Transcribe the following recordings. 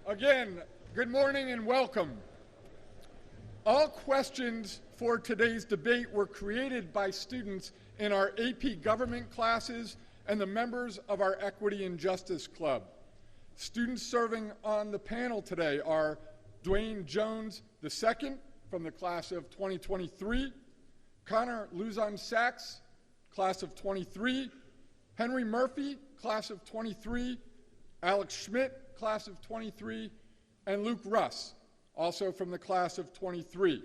Again, good morning and welcome. All questions for today's debate were created by students in our AP Government classes and the members of our Equity and Justice Club. Students serving on the panel today are Dwayne Jones II from the class of 2023, Connor Luzon-Sachs, class of 23, Henry Murphy, class of 23, Alex Schmidt, class of 23, and Luke Russ, also from the class of 23.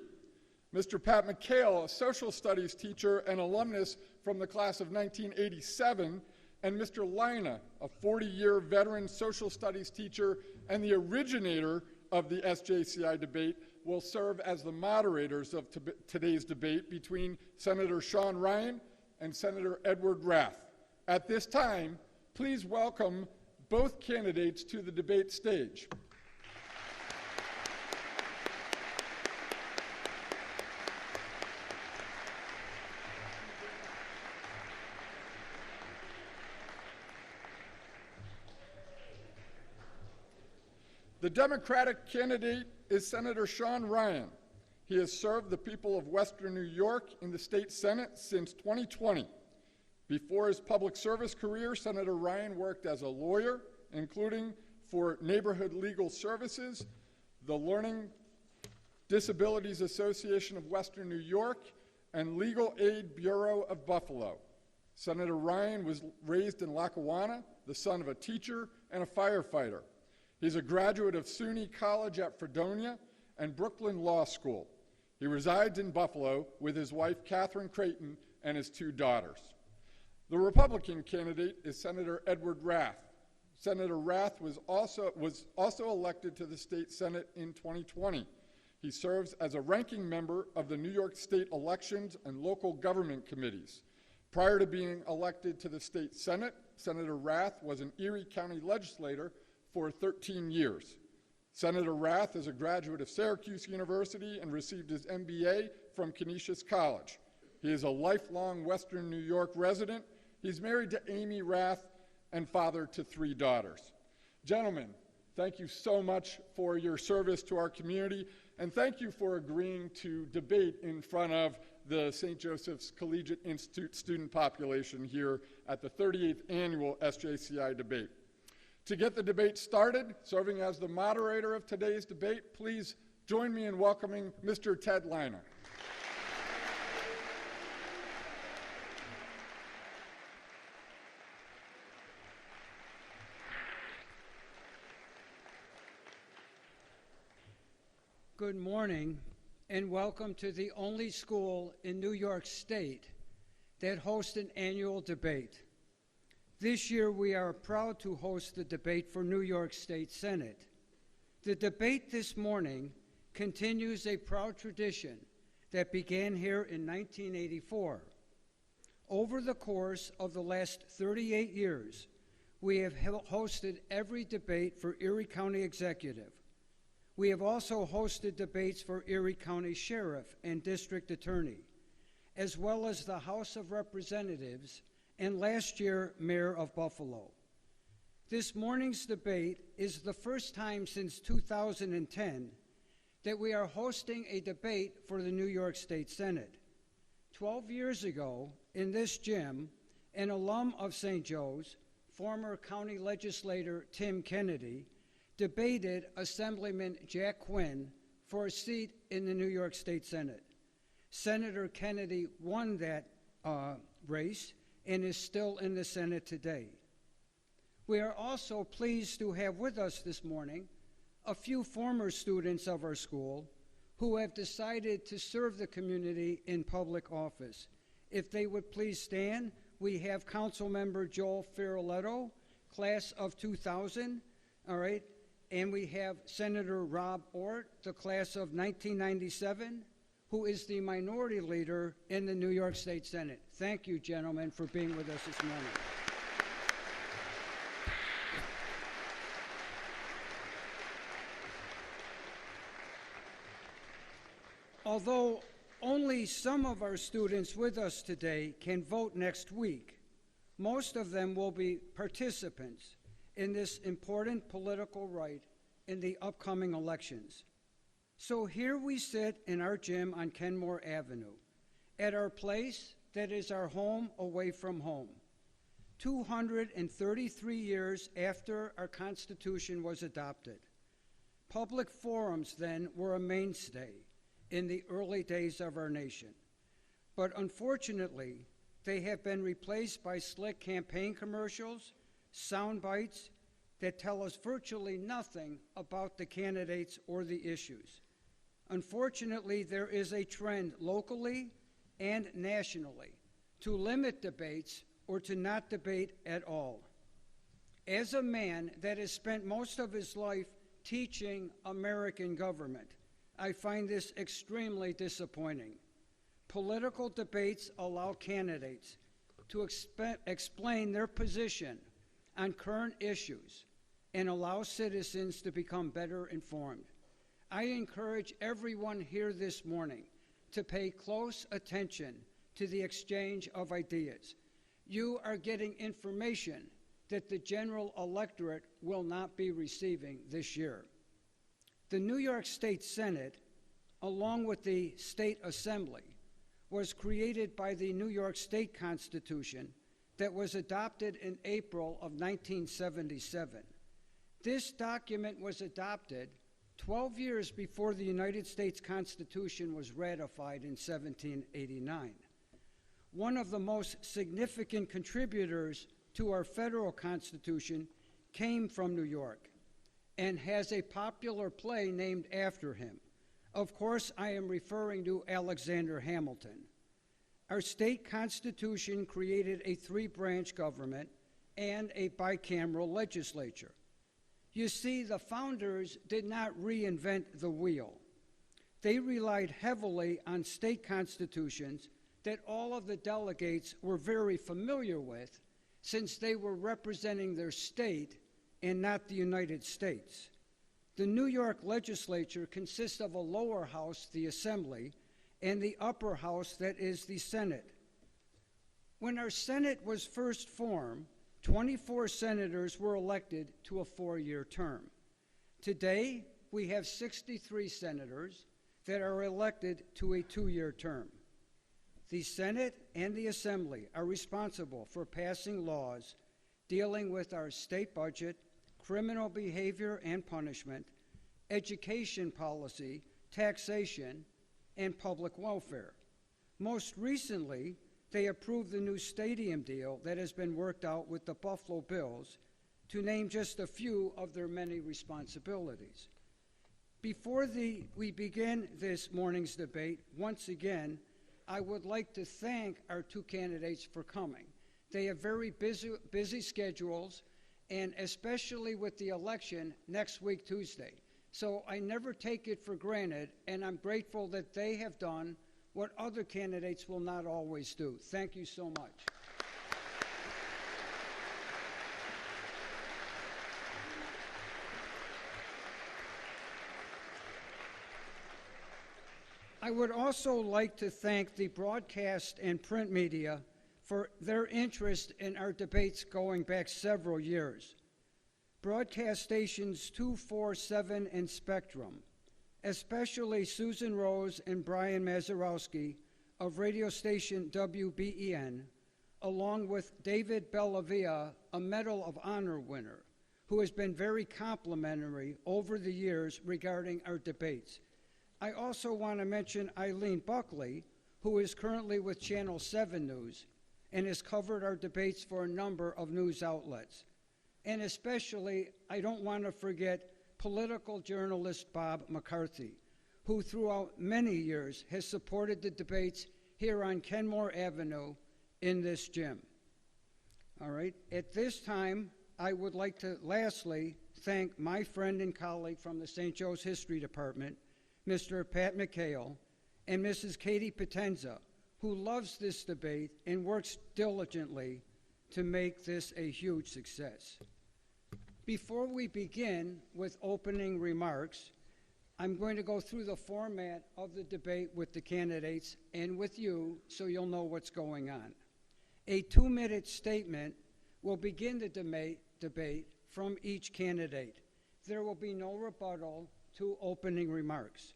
Mr. Pat McHale, a social studies teacher and alumnus from the class of 1987, and Mr. Lina, a 40-year veteran social studies teacher and the originator of the SJCI debate, will serve as the moderators of today's debate between Senator Sean Ryan and Senator Edward Rath. At this time, please welcome both candidates to the debate stage. The Democratic candidate is Senator Sean Ryan. He has served the people of Western New York in the state Senate since 2020. Before his public service career, Senator Ryan worked as a lawyer, including for Neighborhood Legal Services, the Learning Disabilities Association of Western New York, and Legal Aid Bureau of Buffalo. Senator Ryan was raised in Lackawanna, the son of a teacher and a firefighter. He's a graduate of SUNY College at Fredonia and Brooklyn Law School. He resides in Buffalo with his wife, Catherine Creighton, and his two daughters. The Republican candidate is Senator Edward Rath. Senator Rath was also elected to the state Senate in 2020. He serves as a ranking member of the New York State Elections and Local Government Committees. Prior to being elected to the state Senate, Senator Rath was an Erie County legislator for 13 years. Senator Rath is a graduate of Syracuse University and received his MBA from Canisius College. He is a lifelong Western New York resident. He's married to Amy Rath and father to 3 daughters. Gentlemen, thank you so much for your service to our community, and thank you for agreeing to debate in front of the St. Joseph's Collegiate Institute student population here at the 38th annual SJCI debate. To get the debate started, serving as the moderator of today's debate, please join me in welcoming Mr. Ted Lina. Good morning, and welcome to the only school in New York State that hosts an annual debate. This year, we are proud to host the debate for New York State Senate. The debate this morning continues a proud tradition that began here in 1984. Over the course of the last 38 years, we have hosted every debate for Erie County Executive. We have also hosted debates for Erie County Sheriff and District Attorney, as well as the House of Representatives and last year, Mayor of Buffalo. This morning's debate is the first time since 2010 that we are hosting a debate for the New York State Senate. 12 years ago, in this gym, an alum of St. Joe's, former county legislator Tim Kennedy, debated Assemblyman Jack Quinn for a seat in the New York State Senate. Senator Kennedy won that race and is still in the Senate today. We are also pleased to have with us this morning a few former students of our school who have decided to serve the community in public office. If they would please stand, we have Council Member Joel Fioretto, class of 2000, all right, and we have Senator Rob Ort, the class of 1997, who is the minority leader in the New York State Senate. Thank you, gentlemen, for being with us this morning. Although only some of our students with us today can vote next week, most of them will be participants in this important political right in the upcoming elections. So here we sit in our gym on Kenmore Avenue, at our place that is our home away from home. 233 years after our Constitution was adopted. Public forums then were a mainstay in the early days of our nation. But unfortunately, they have been replaced by slick campaign commercials, sound bites that tell us virtually nothing about the candidates or the issues. Unfortunately, there is a trend locally and nationally to limit debates or to not debate at all. As a man that has spent most of his life teaching American government, I find this extremely disappointing. Political debates allow candidates to explain their position on current issues and allow citizens to become better informed. I encourage everyone here this morning to pay close attention to the exchange of ideas. You are getting information that the general electorate will not be receiving this year. The New York State Senate, along with the State Assembly, was created by the New York State Constitution that was adopted in April of 1977. This document was adopted 12 years before the United States Constitution was ratified in 1789. One of the most significant contributors to our federal Constitution came from New York and has a popular play named after him. Of course, I am referring to Alexander Hamilton. Our state constitution created a three-branch government and a bicameral legislature. You see, the founders did not reinvent the wheel. They relied heavily on state constitutions that all of the delegates were very familiar with, since they were representing their state and not the United States. The New York legislature consists of a lower house, the Assembly, and the upper house, that is the Senate. When our Senate was first formed, 24 senators were elected to a 4-year term. Today, we have 63 senators that are elected to a 2-year term. The Senate and the Assembly are responsible for passing laws dealing with our state budget, criminal behavior and punishment, education policy, taxation, and public welfare. Most recently, they approved the new stadium deal that has been worked out with the Buffalo Bills, to name just a few of their many responsibilities. Before we begin this morning's debate, once again, I would like to thank our two candidates for coming. They have very busy schedules, and especially with the election next week, Tuesday. So I never take it for granted, and I'm grateful that they have done what other candidates will not always do. Thank you so much. I would also like to thank the broadcast and print media for their interest in our debates going back several years. Broadcast stations 2, 4, 7, and Spectrum, especially Susan Rose and Brian Mazurowski of radio station WBEN, along with David Bellavia, a Medal of Honor winner, who has been very complimentary over the years regarding our debates. I also want to mention Eileen Buckley, who is currently with Channel 7 News and has covered our debates for a number of news outlets. And especially, I don't want to forget political journalist Bob McCarthy, who throughout many years has supported the debates here on Kenmore Avenue in this gym. All right, at this time, I would like to lastly thank my friend and colleague from the St. Joe's History Department, Mr. Pat McHale, and Mrs. Katie Potenza, who loves this debate and works diligently to make this a huge success. Before we begin with opening remarks, I'm going to go through the format of the debate with the candidates and with you so you'll know what's going on. A 2-minute statement will begin the debate from each candidate. There will be no rebuttal to opening remarks.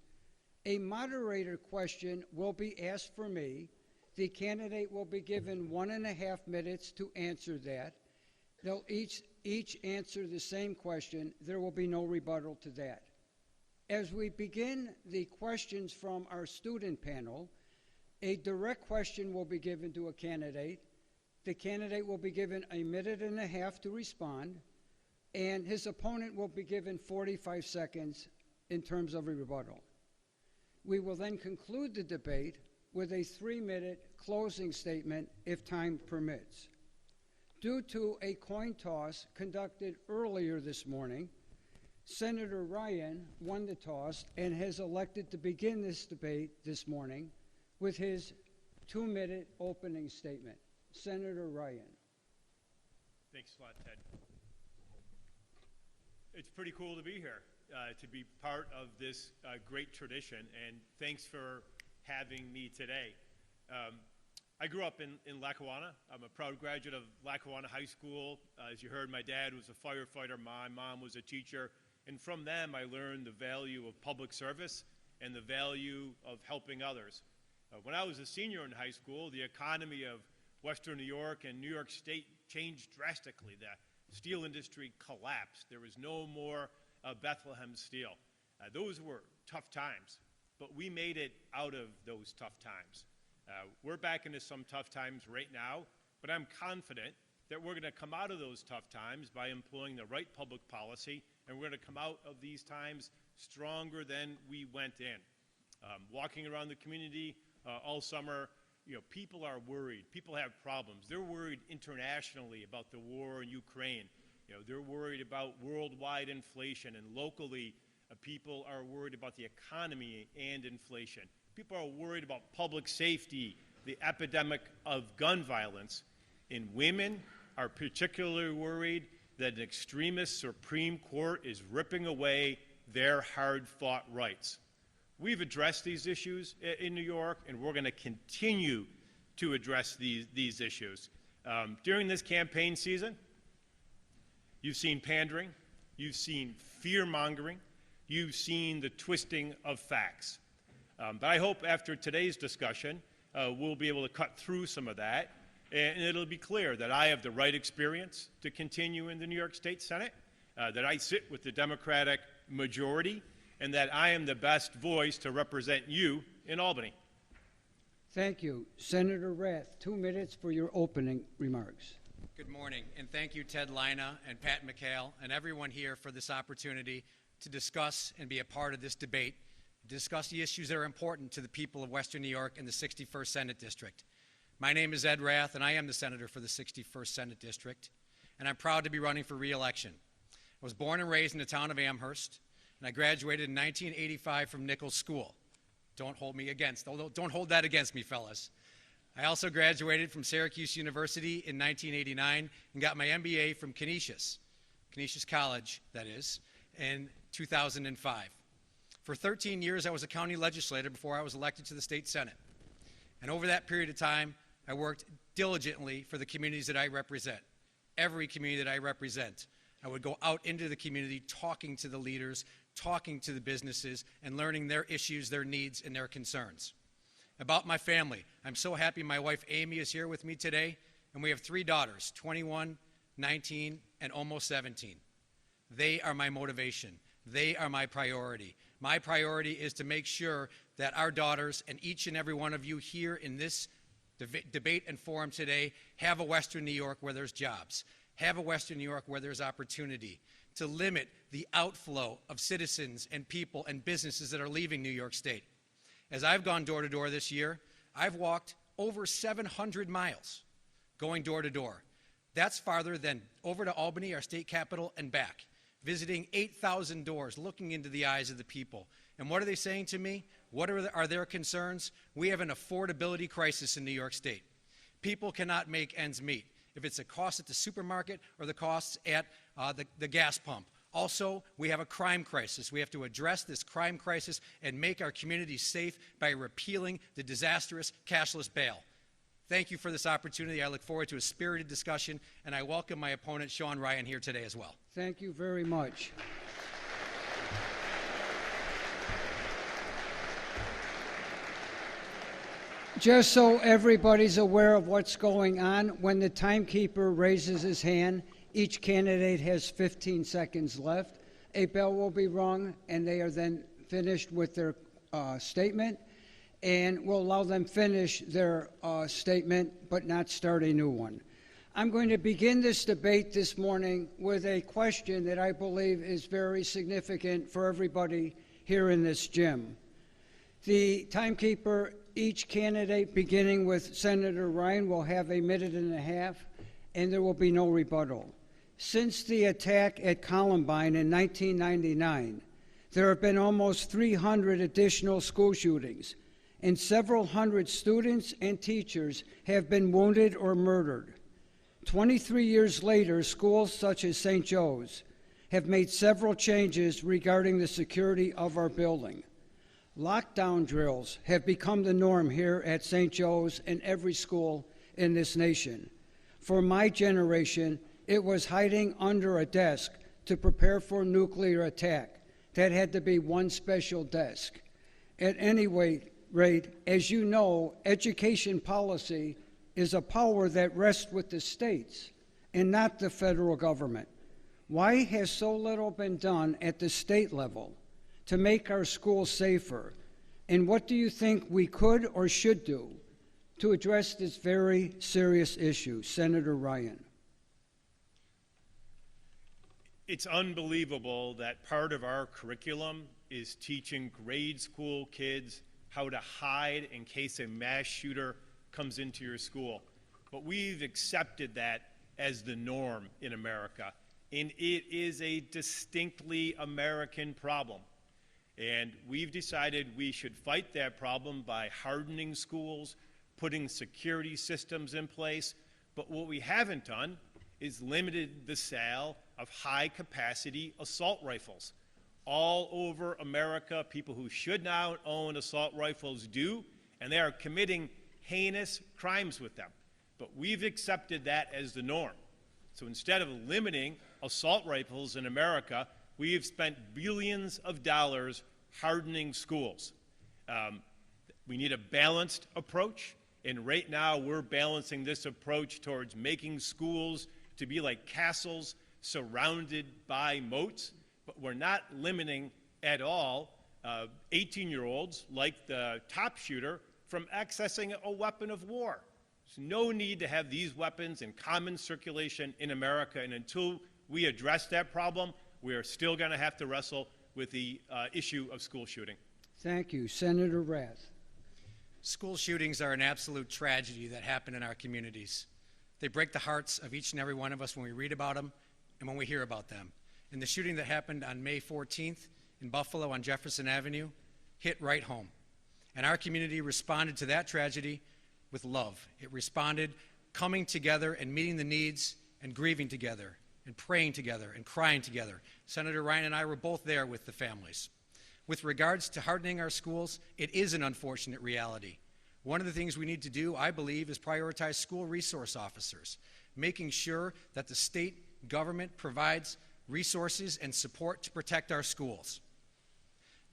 A moderator question will be asked for me. The candidate will be given 1.5 minutes to answer that. They'll each answer the same question. There will be no rebuttal to that. As we begin the questions from our student panel, a direct question will be given to a candidate. The candidate will be given 1.5 minutes to respond, and his opponent will be given 45 seconds in terms of a rebuttal. We will then conclude the debate with a 3-minute closing statement if time permits. Due to a coin toss conducted earlier this morning, Senator Ryan won the toss and has elected to begin this debate this morning with his 2-minute opening statement. Senator Ryan. Thanks a lot, Ted. It's pretty cool to be here, to be part of this great tradition, and thanks for having me today. I grew up in Lackawanna. I'm a proud graduate of Lackawanna High School. As you heard, my dad was a firefighter, my mom was a teacher, and from them I learned the value of public service and the value of helping others. When I was a senior in high school, the economy of Western New York and New York State changed drastically. The steel industry collapsed. There was no more Bethlehem Steel. Those were tough times, but we made it out of those tough times. We're back into some tough times right now, but I'm confident that we're going to come out of those tough times by employing the right public policy, and we're going to come out of these times stronger than we went in. Walking around the community all summer, people are worried. People have problems. They're worried internationally about the war in Ukraine. They're worried about worldwide inflation, and locally, people are worried about the economy and inflation. People are worried about public safety, the epidemic of gun violence, and women are particularly worried that an extremist Supreme Court is ripping away their hard-fought rights. We've addressed these issues in New York, and we're going to continue to address these issues. During this campaign season, you've seen pandering, you've seen fear-mongering, you've seen the twisting of facts. But I hope after today's discussion, we'll be able to cut through some of that, and it'll be clear that I have the right experience to continue in the New York State Senate, that I sit with the Democratic majority, and that I am the best voice to represent you in Albany. Thank you. Senator Rath, 2 minutes for your opening remarks. Good morning, and thank you, Ted Lina and Pat McHale, and everyone here for this opportunity to discuss and be a part of this debate, discuss the issues that are important to the people of Western New York and the 61st Senate District. My name is Ed Rath, and I am the senator for the 61st Senate District, and I'm proud to be running for re-election. I was born and raised in the town of Amherst, and I graduated in 1985 from Nichols School. Don't hold that against me, fellas. I also graduated from Syracuse University in 1989 and got my MBA from Canisius College, that is, in 2005. For 13 years, I was a county legislator before I was elected to the state senate. And over that period of time, I worked diligently for the communities that I represent. Every community that I represent, I would go out into the community talking to the leaders, talking to the businesses, and learning their issues, their needs, and their concerns. About my family, I'm so happy my wife Amy is here with me today, and we have 3 daughters, 21, 19, and almost 17. They are my motivation. They are my priority. My priority is to make sure that our daughters and each and every one of you here in this debate and forum today have a Western New York where there's jobs, have a Western New York where there's opportunity, to limit the outflow of citizens and people and businesses that are leaving New York State. As I've gone door to door this year, I've walked over 700 miles going door to door. That's farther than over to Albany, our state capital, and back, visiting 8,000 doors, looking into the eyes of the people. And what are they saying to me? What are their concerns? We have an affordability crisis in New York State. People cannot make ends meet, if it's a cost at the supermarket or the costs at the gas pump. Also, we have a crime crisis. We have to address this crime crisis and make our communities safe by repealing the disastrous cashless bail. Thank you for this opportunity. I look forward to a spirited discussion, and I welcome my opponent, Sean Ryan, here today as well. Thank you very much. Just so everybody's aware of what's going on, when the timekeeper raises his hand, each candidate has 15 seconds left. A bell will be rung, and they are then finished with their statement, and we'll allow them finish their statement, but not start a new one. I'm going to begin this debate this morning with a question that I believe is very significant for everybody here in this gym. The timekeeper, each candidate, beginning with Senator Ryan, will have a minute and a half, and there will be no rebuttal. Since the attack at Columbine in 1999, there have been almost 300 additional school shootings, and several hundred students and teachers have been wounded or murdered. 23 years later, schools such as St. Joe's have made several changes regarding the security of our building. Lockdown drills have become the norm here at St. Joe's and every school in this nation. For my generation, it was hiding under a desk to prepare for nuclear attack. That had to be one special desk. At any rate, as you know, education policy is a power that rests with the states and not the federal government. Why has so little been done at the state level to make our schools safer? And what do you think we could or should do to address this very serious issue? Senator Ryan. It's unbelievable that part of our curriculum is teaching grade school kids how to hide in case a mass shooter comes into your school. But we've accepted that as the norm in America, and it is a distinctly American problem. And we've decided we should fight that problem by hardening schools, putting security systems in place. But what we haven't done is limited the sale of high-capacity assault rifles. All over America, people who should not own assault rifles do, and they are committing heinous crimes with them. But we've accepted that as the norm. So instead of limiting assault rifles in America, we have spent billions of dollars hardening schools. We need a balanced approach, and right now we're balancing this approach towards making schools to be like castles surrounded by moats, but we're not limiting at all 18-year-olds like the top shooter from accessing a weapon of war. There's no need to have these weapons in common circulation in America, and until we address that problem, we are still going to have to wrestle with the issue of school shooting. Thank you. Senator Rath. School shootings are an absolute tragedy that happen in our communities. They break the hearts of each and every one of us when we read about them and when we hear about them. And the shooting that happened on May 14th in Buffalo on Jefferson Avenue hit right home. And our community responded to that tragedy with love. It responded coming together and meeting the needs and grieving together and praying together and crying together. Senator Ryan and I were both there with the families. With regards to hardening our schools, it is an unfortunate reality. One of the things we need to do, I believe, is prioritize school resource officers, making sure that the state government provides resources and support to protect our schools.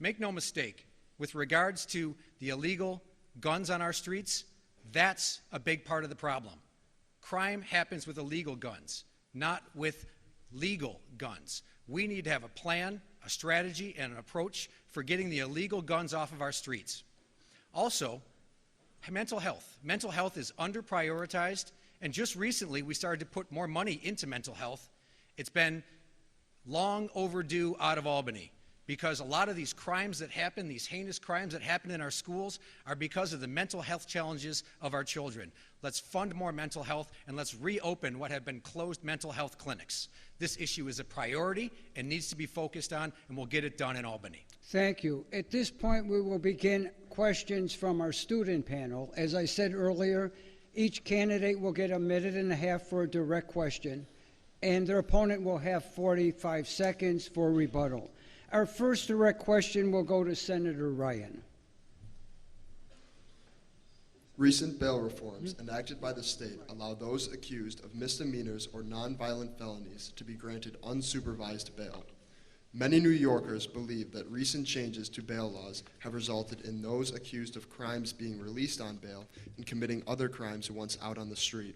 Make no mistake, with regards to the illegal guns on our streets, that's a big part of the problem. Crime happens with illegal guns, not with legal guns. We need to have a plan, a strategy, and an approach for getting the illegal guns off of our streets. Also, mental health. Mental health is under-prioritized, and just recently we started to put more money into mental health. It's been long overdue out of Albany, because a lot of these crimes that happen, these heinous crimes that happen in our schools, are because of the mental health challenges of our children. Let's fund more mental health, and let's reopen what have been closed mental health clinics. This issue is a priority and needs to be focused on, and we'll get it done in Albany. Thank you. At this point, we will begin questions from our student panel. As I said earlier, each candidate will get a minute and a half for a direct question, and their opponent will have 45 seconds for rebuttal. Our first direct question will go to Senator Ryan. Recent bail reforms enacted by the state allow those accused of misdemeanors or nonviolent felonies to be granted unsupervised bail. Many New Yorkers believe that recent changes to bail laws have resulted in those accused of crimes being released on bail and committing other crimes once out on the street.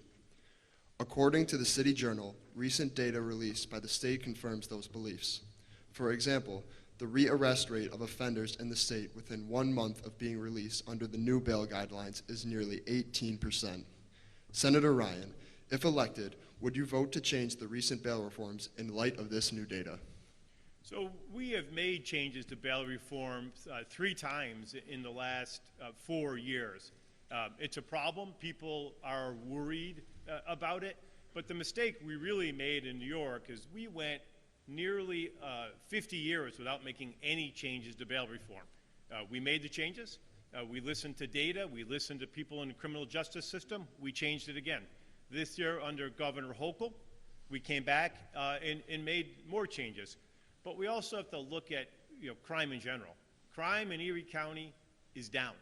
According to the City Journal, recent data released by the state confirms those beliefs. For example, the rearrest rate of offenders in the state within 1 month of being released under the new bail guidelines is nearly 18%. Senator Ryan, if elected, would you vote to change the recent bail reforms in light of this new data? So we have made changes to bail reform 3 times in the last 4 years. It's a problem. People are worried about it. But the mistake we really made in New York is we went nearly 50 years without making any changes to bail reform. We made the changes. We listened to data. We listened to people in the criminal justice system. We changed it again. This year, under Governor Hochul, we came back and made more changes. But we also have to look at crime in general. Crime in Erie County is down.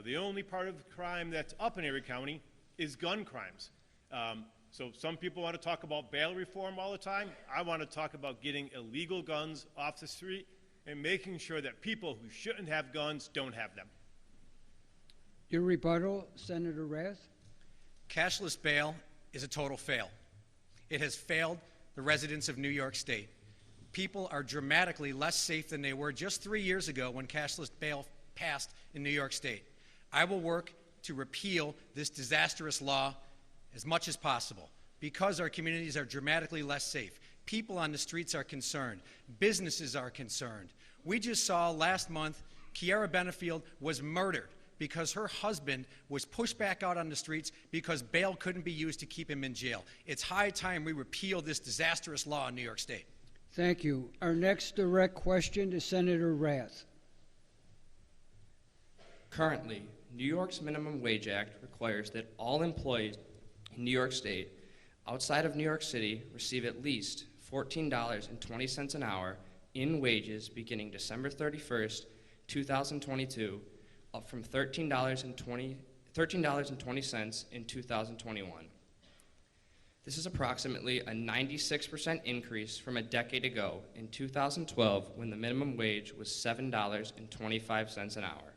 The only part of crime that's up in Erie County is gun crimes. So some people want to talk about bail reform all the time. I want to talk about getting illegal guns off the street and making sure that people who shouldn't have guns don't have them. Your rebuttal, Senator Rath. Cashless bail is a total fail. It has failed the residents of New York State. People are dramatically less safe than they were just 3 years ago when cashless bail passed in New York State. I will work to repeal this disastrous law as much as possible because our communities are dramatically less safe. People on the streets are concerned. Businesses are concerned. We just saw last month Kiara Benefield was murdered because her husband was pushed back out on the streets because bail couldn't be used to keep him in jail. It's high time we repeal this disastrous law in New York State. Thank you. Our next direct question to Senator Rath. Currently, New York's Minimum Wage Act requires that all employees in New York State outside of New York City receive at least $14.20 an hour in wages beginning December 31st, 2022, up from $13.20 in 2021. This is approximately a 96% increase from a decade ago in 2012 when the minimum wage was $7.25 an hour.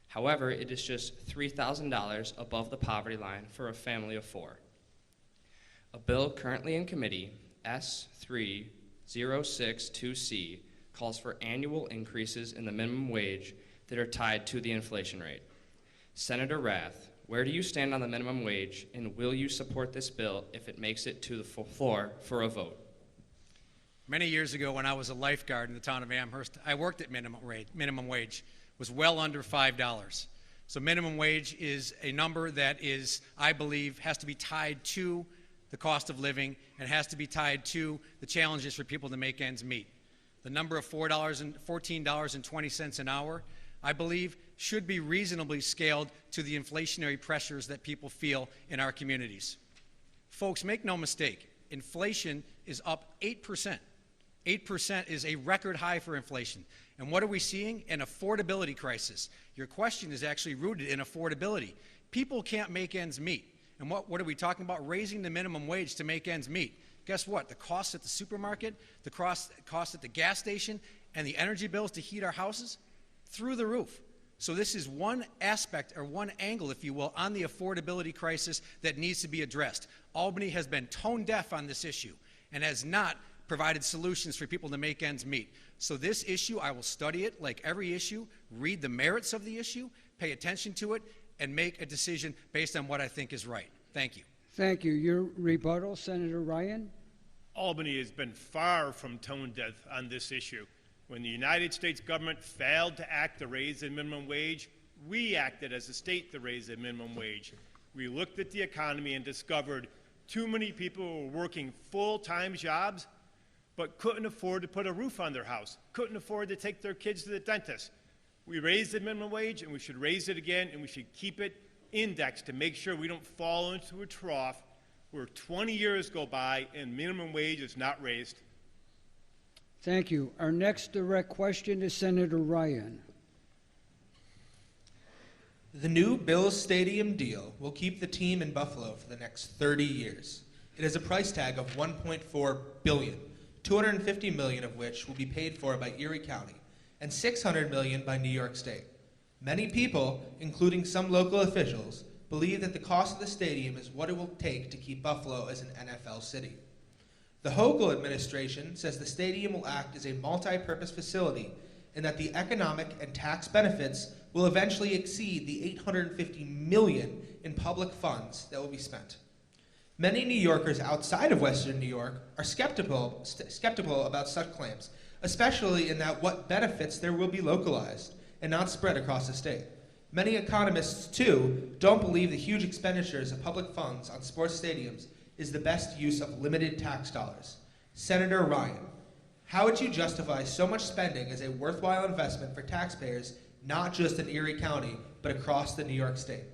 However, it is just $3,000 above the poverty line for a family of 4. A bill currently in committee, S3062C, calls for annual increases in the minimum wage that are tied to the inflation rate. Senator Rath, where do you stand on the minimum wage, and will you support this bill if it makes it to the floor for a vote? Many years ago when I was a lifeguard in the town of Amherst, I worked at minimum wage. Was well under $5. So minimum wage is a number that is, I believe, has to be tied to the cost of living and has to be tied to the challenges for people to make ends meet. The number of $14.20 an hour, I believe, should be reasonably scaled to the inflationary pressures that people feel in our communities. Folks, make no mistake, inflation is up 8%. 8% is a record high for inflation. And what are we seeing? An affordability crisis. Your question is actually rooted in affordability. People can't make ends meet. And what are we talking about? Raising the minimum wage to make ends meet. Guess what? The costs at the supermarket, the cost at the gas station, and the energy bills to heat our houses, through the roof. So this is one aspect, or one angle, if you will, on the affordability crisis that needs to be addressed. Albany has been tone deaf on this issue and has not provided solutions for people to make ends meet. So this issue, I will study it like every issue, read the merits of the issue, pay attention to it, and make a decision based on what I think is right. Thank you. Thank you. Your rebuttal, Senator Ryan. Albany has been far from tone deaf on this issue. When the United States government failed to act to raise the minimum wage, we acted as a state to raise the minimum wage. We looked at the economy and discovered too many people were working full-time jobs but couldn't afford to put a roof on their house, couldn't afford to take their kids to the dentist. We raised the minimum wage, and we should raise it again, and we should keep it indexed to make sure we don't fall into a trough where 20 years go by and minimum wage is not raised. Thank you. Our next direct question to Senator Ryan. The new Bills Stadium deal will keep the team in Buffalo for the next 30 years. It has a price tag of $1.4 billion. $250 million of which will be paid for by Erie County, and $600 million by New York State. Many people, including some local officials, believe that the cost of the stadium is what it will take to keep Buffalo as an NFL city. The Hochul administration says the stadium will act as a multi-purpose facility and that the economic and tax benefits will eventually exceed the $850 million in public funds that will be spent. Many New Yorkers outside of Western New York are skeptical about such claims, especially in that what benefits there will be localized and not spread across the state. Many economists, too, don't believe the huge expenditures of public funds on sports stadiums is the best use of limited tax dollars. Senator Ryan, how would you justify so much spending as a worthwhile investment for taxpayers, not just in Erie County, but across the New York State?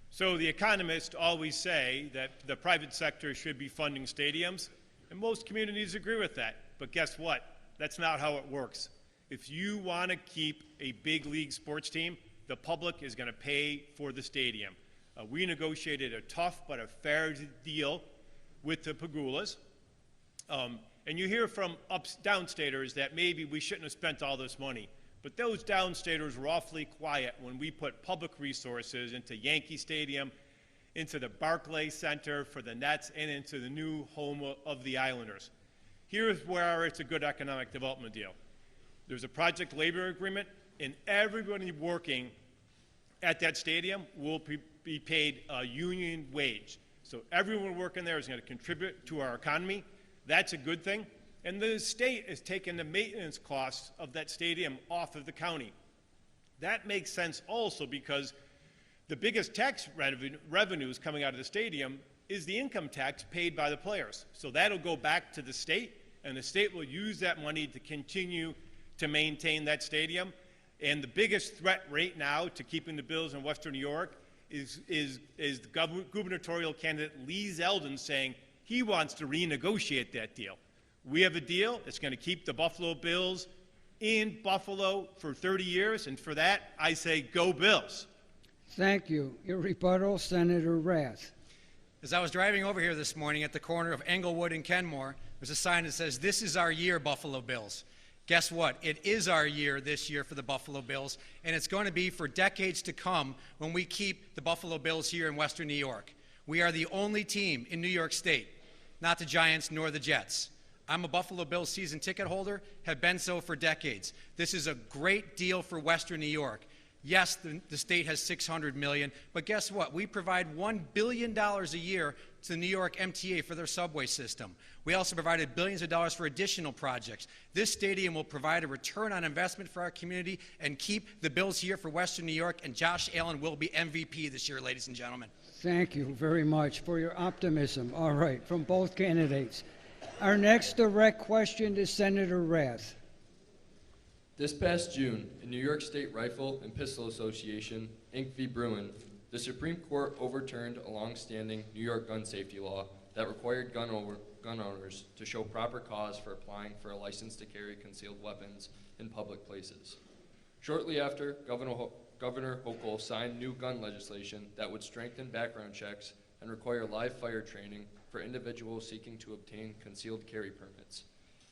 So the economists always say that the private sector should be funding stadiums, and most communities agree with that. But guess what? That's not how it works. If you want to keep a big league sports team, the public is going to pay for the stadium. We negotiated a tough but a fair deal with the Pagulas. And you hear from downstaters that maybe we shouldn't have spent all this money. But those downstaters were awfully quiet when we put public resources into Yankee Stadium, into the Barclays Center for the Nets, and into the new home of the Islanders. Here's where it's a good economic development deal. There's a project labor agreement, and everybody working at that stadium will be paid a union wage. So everyone working there is going to contribute to our economy. That's a good thing. And the state is taking the maintenance costs of that stadium off of the county. That makes sense also because the biggest tax revenues coming out of the stadium is the income tax paid by the players. So that'll go back to the state, and the state will use that money to continue to maintain that stadium. And the biggest threat right now to keeping the Bills in Western New York is the gubernatorial candidate Lee Zeldin saying he wants to renegotiate that deal. We have a deal that's going to keep the Buffalo Bills in Buffalo for 30 years, and for that, I say go Bills. Thank you. Your rebuttal, Senator Rath. As I was driving over here this morning at the corner of Englewood and Kenmore, there's a sign that says, "This is our year, Buffalo Bills." Guess what? It is our year this year for the Buffalo Bills, and it's going to be for decades to come when we keep the Buffalo Bills here in Western New York. We are the only team in New York State, not the Giants nor the Jets. I'm a Buffalo Bills season ticket holder, have been so for decades. This is a great deal for Western New York. Yes, the state has $600 million, but guess what? We provide $1 billion a year to the New York MTA for their subway system. We also provided billions of dollars for additional projects. This stadium will provide a return on investment for our community and keep the Bills here for Western New York, and Josh Allen will be MVP this year, ladies and gentlemen. Thank you very much for your optimism. All right, from both candidates. Our next direct question to Senator Rath. This past June, in New York State Rifle and Pistol Association, Inc. v. Bruin, the Supreme Court overturned a long-standing New York gun safety law that required gun owners to show proper cause for applying for a license to carry concealed weapons in public places. Shortly after, Governor Hochul signed new gun legislation that would strengthen background checks and require live fire training for individuals seeking to obtain concealed carry permits.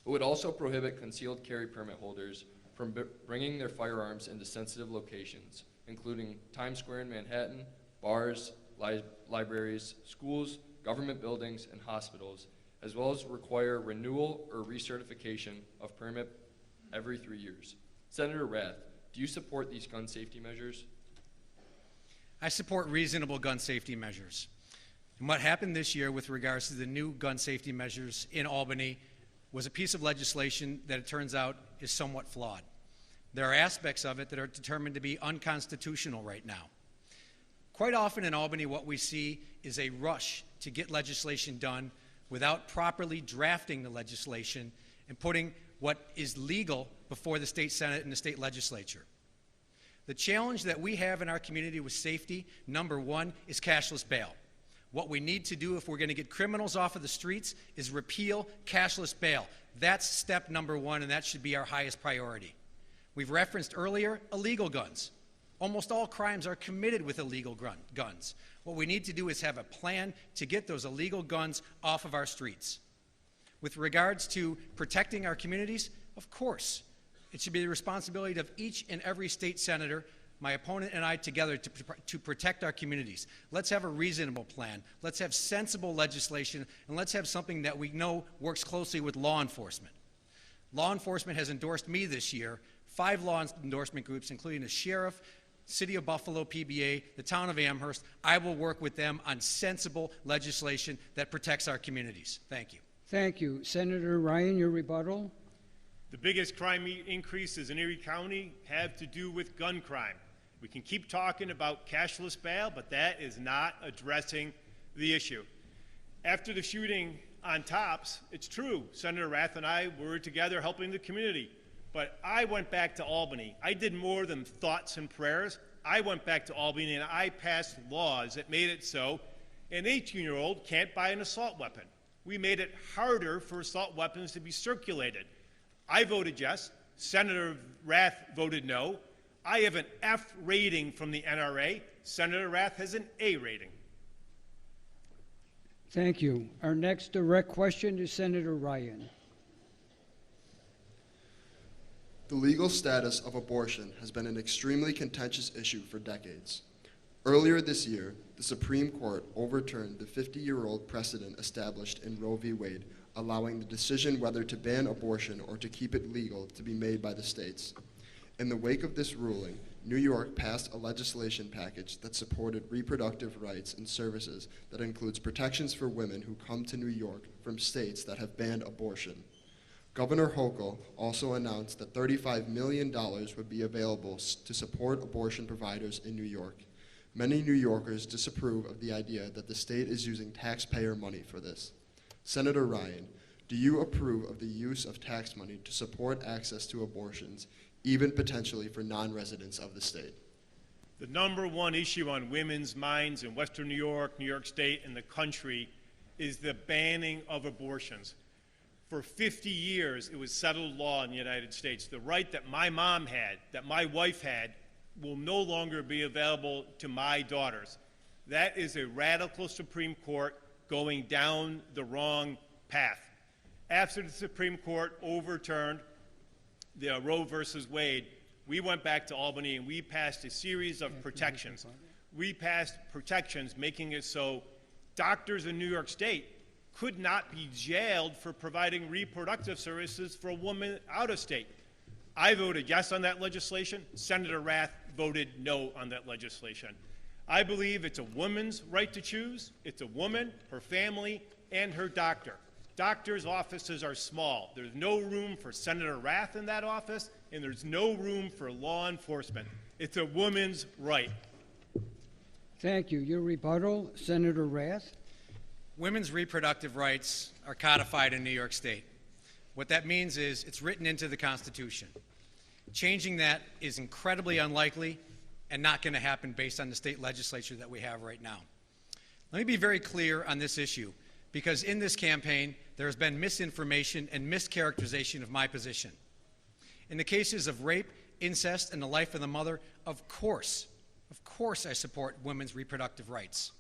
It would also prohibit concealed carry permit holders from bringing their firearms into sensitive locations, including Times Square in Manhattan, bars, libraries, schools, government buildings, and hospitals, as well as require renewal or recertification of permit every 3 years. Senator Rath, do you support these gun safety measures? I support reasonable gun safety measures. And what happened this year with regards to the new gun safety measures in Albany was a piece of legislation that it turns out is somewhat flawed. There are aspects of it that are determined to be unconstitutional right now. Quite often in Albany, what we see is a rush to get legislation done without properly drafting the legislation and putting what is legal before the state Senate and the state legislature. The challenge that we have in our community with safety, number one, is cashless bail. What we need to do if we're going to get criminals off of the streets is repeal cashless bail. That's step number one, and that should be our highest priority. We've referenced earlier illegal guns. Almost all crimes are committed with illegal guns. What we need to do is have a plan to get those illegal guns off of our streets. With regards to protecting our communities, of course, it should be the responsibility of each and every state senator, my opponent and I together, to protect our communities. Let's have a reasonable plan. Let's have sensible legislation, and let's have something that we know works closely with law enforcement. Law enforcement has endorsed me this year, 5 law endorsement groups, including the sheriff, City of Buffalo PBA, the town of Amherst. I will work with them on sensible legislation that protects our communities. Thank you. Thank you. Senator Ryan, your rebuttal. The biggest crime increases in Erie County have to do with gun crime. We can keep talking about cashless bail, but that is not addressing the issue. After the shooting on Tops, it's true, Senator Rath and I were together helping the community, but I went back to Albany. I did more than thoughts and prayers. I went back to Albany and I passed laws that made it so an 18-year-old can't buy an assault weapon. We made it harder for assault weapons to be circulated. I voted yes. Senator Rath voted no. I have an F rating from the NRA. Senator Rath has an A rating. Thank you. Our next direct question is Senator Ryan. The legal status of abortion has been an extremely contentious issue for decades. Earlier this year, the Supreme Court overturned the 50-year-old precedent established in Roe v. Wade, allowing the decision whether to ban abortion or to keep it legal to be made by the states. In the wake of this ruling, New York passed a legislation package that supported reproductive rights and services that includes protections for women who come to New York from states that have banned abortion. Governor Hochul also announced that $35 million would be available to support abortion providers in New York. Many New Yorkers disapprove of the idea that the state is using taxpayer money for this. Senator Ryan, do you approve of the use of tax money to support access to abortions, even potentially for non-residents of the state? The number one issue on women's minds in Western New York State, and the country is the banning of abortions. For 50 years, it was settled law in the United States. The right that my mom had, that my wife had, will no longer be available to my daughters. That is a radical Supreme Court going down the wrong path. After the Supreme Court overturned the Roe versus Wade, we went back to Albany and we passed a series of protections. We passed protections making it so doctors in New York State could not be jailed for providing reproductive services for a woman out of state. I voted yes on that legislation. Senator Rath voted no on that legislation. I believe it's a woman's right to choose. It's a woman, her family, and her doctor. Doctors' offices are small. There's no room for Senator Rath in that office, and there's no room for law enforcement. It's a woman's right. Thank you. Your rebuttal, Senator Rath. Women's reproductive rights are codified in New York State. What that means is it's written into the Constitution. Changing that is incredibly unlikely and not going to happen based on the state legislature that we have right now. Let me be very clear on this issue, because in this campaign, there has been misinformation and mischaracterization of my position. In the cases of rape, incest, and the life of the mother, of course I support women's reproductive rights.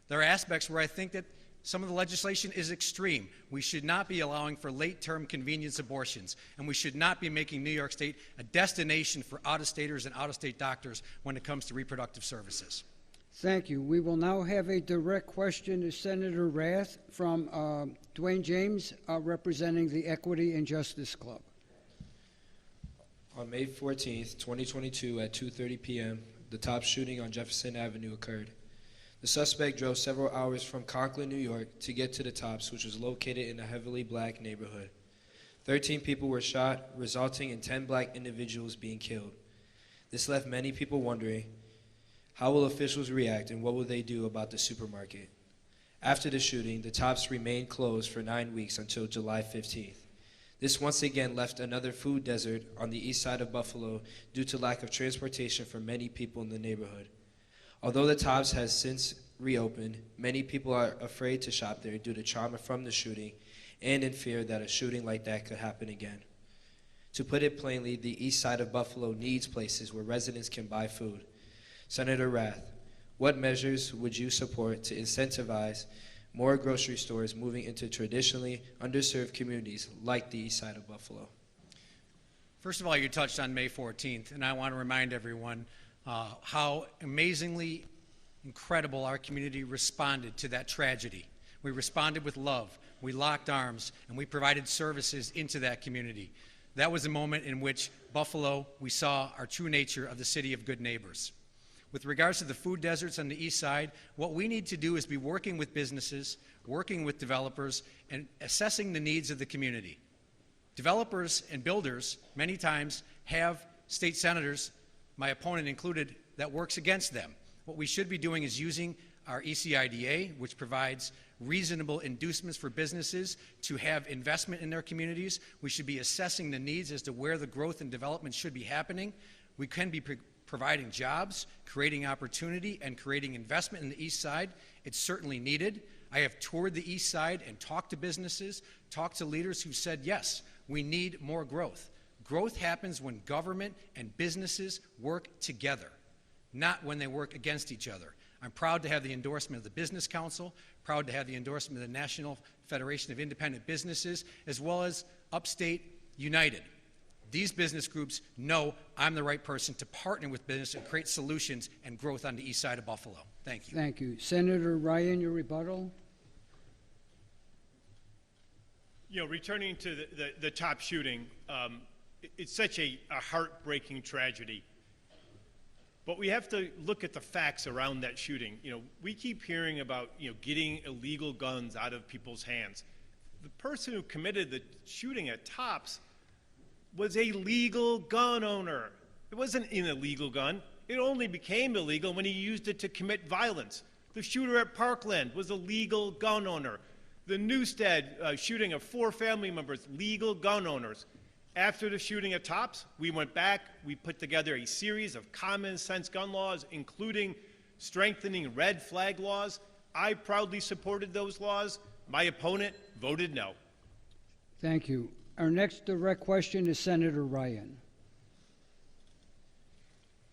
There are aspects where I think that some of the legislation is extreme. We should not be allowing for late-term convenience abortions, and we should not be making New York State a destination for out-of-staters and out-of-state doctors when it comes to reproductive services. Thank you. We will now have a direct question to Senator Rath from Dwayne James, representing the Equity and Justice Club. On May 14th, 2022 at 2:30 p.m., the Tops shooting on Jefferson Avenue occurred. The suspect drove several hours from Conklin, New York, to get to the Tops, which was located in a heavily black neighborhood. 13 people were shot, resulting in 10 black individuals being killed. This left many people wondering, how will officials react and what will they do about the supermarket? After the shooting, the Tops remained closed for 9 weeks until July 15th. This once again left another food desert on the east side of Buffalo due to lack of transportation for many people in the neighborhood. Although the Tops has since reopened, many people are afraid to shop there due to trauma from the shooting and in fear that a shooting like that could happen again. To put it plainly, the east side of Buffalo needs places where residents can buy food. Senator Rath, what measures would you support to incentivize more grocery stores moving into traditionally underserved communities like the east side of Buffalo? First of all, you touched on May 14th, and I want to remind everyone how amazingly incredible our community responded to that tragedy. We responded with love, we locked arms, and we provided services into that community. That was a moment in which Buffalo, we saw our true nature of the city of good neighbors. With regards to the food deserts on the east side, what we need to do is be working with businesses, working with developers, and assessing the needs of the community. Developers and builders many times have state senators, my opponent included, that works against them. What we should be doing is using our ECIDA, which provides reasonable inducements for businesses to have investment in their communities. We should be assessing the needs as to where the growth and development should be happening. We can be providing jobs, creating opportunity, and creating investment in the east side. It's certainly needed. I have toured the east side and talked to businesses, talked to leaders who said, yes, we need more growth. Growth happens when government and businesses work together, not when they work against each other. I'm proud to have the endorsement of the Business Council, proud to have the endorsement of the National Federation of Independent Businesses, as well as Upstate United. These business groups know I'm the right person to partner with business and create solutions and growth on the east side of Buffalo. Thank you. Thank you. Senator Ryan, your rebuttal. You know, returning to the top shooting, it's such a heartbreaking tragedy. But we have to look at the facts around that shooting. You know, we keep hearing about, getting illegal guns out of people's hands. The person who committed the shooting at Tops was a legal gun owner. It wasn't an illegal gun. It only became illegal when he used it to commit violence. The shooter at Parkland was a legal gun owner. The Newstead shooting of 4 family members, legal gun owners. After the shooting at Tops, we went back, we put together a series of common sense gun laws, including strengthening red flag laws. I proudly supported those laws. My opponent voted no. Thank you. Our next direct question is Senator Ryan.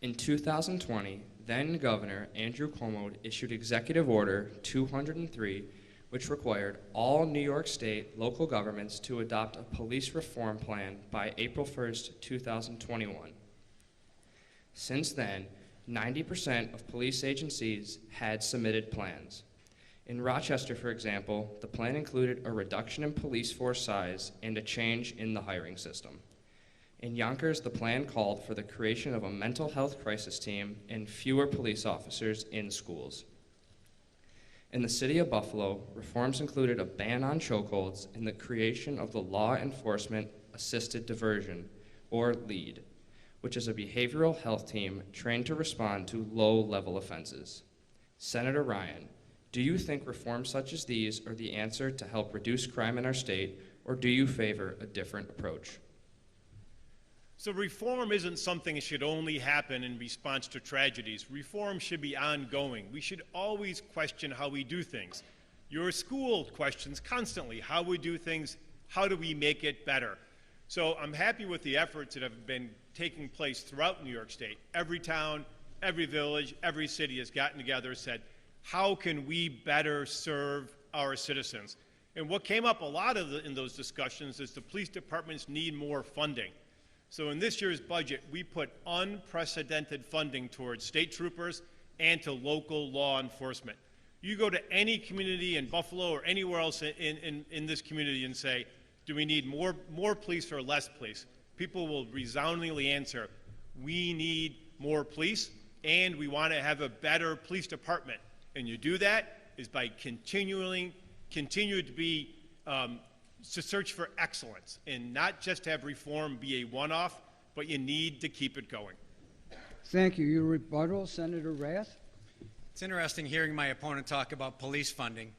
In 2020, then Governor Andrew Cuomo issued Executive Order 203, which required all New York State local governments to adopt a police reform plan by April 1st, 2021. Since then, 90% of police agencies had submitted plans. In Rochester, for example, the plan included a reduction in police force size and a change in the hiring system. In Yonkers, the plan called for the creation of a mental health crisis team and fewer police officers in schools. In the city of Buffalo, reforms included a ban on chokeholds and the creation of the Law Enforcement Assisted Diversion, or LEAD, which is a behavioral health team trained to respond to low-level offenses. Senator Ryan, do you think reforms such as these are the answer to help reduce crime in our state, or do you favor a different approach? So reform isn't something that should only happen in response to tragedies. Reform should be ongoing. We should always question how we do things. Your school questions constantly how we do things, how do we make it better? So I'm happy with the efforts that have been taking place throughout New York State. Every town, every village, every city has gotten together and said, how can we better serve our citizens? And what came up a lot in those discussions is the police departments need more funding. So in this year's budget, we put unprecedented funding towards state troopers and to local law enforcement. You go to any community in Buffalo or anywhere else in this community and say, do we need more police or less police? People will resoundingly answer, we need more police and we want to have a better police department. And you do that is by continue to be to search for excellence and not just have reform be a one-off, but you need to keep it going. Thank you. Your rebuttal, Senator Rath. It's interesting hearing my opponent talk about police funding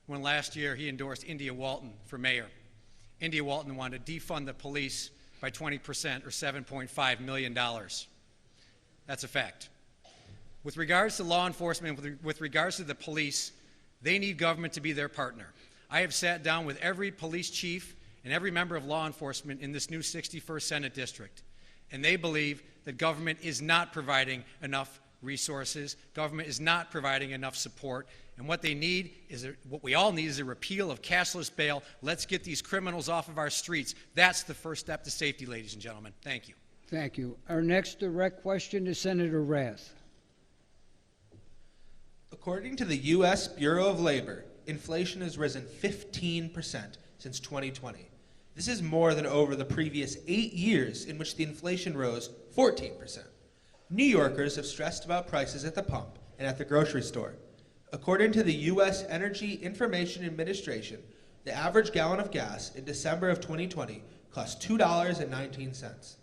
when last year he endorsed India Walton for mayor. India Walton wanted to defund the police by 20% or $7.5 million. That's a fact. With regards to law enforcement, with regards to the police, they need government to be their partner. I have sat down with every police chief and every member of law enforcement in this new 61st Senate District, and they believe that government is not providing enough resources. Government is not providing enough support. And what they need is, what we all need is a repeal of cashless bail. Let's get these criminals off of our streets. That's the first step to safety, ladies and gentlemen. Thank you. Thank you. Our next direct question to Senator Rath. According to the U.S. Bureau of Labor, inflation has risen 15% since 2020. This is more than over the previous 8 years in which the inflation rose 14%. New Yorkers have stressed about prices at the pump and at the grocery store. According to the U.S. Energy Information Administration, the average gallon of gas in December of 2020 cost $2.19.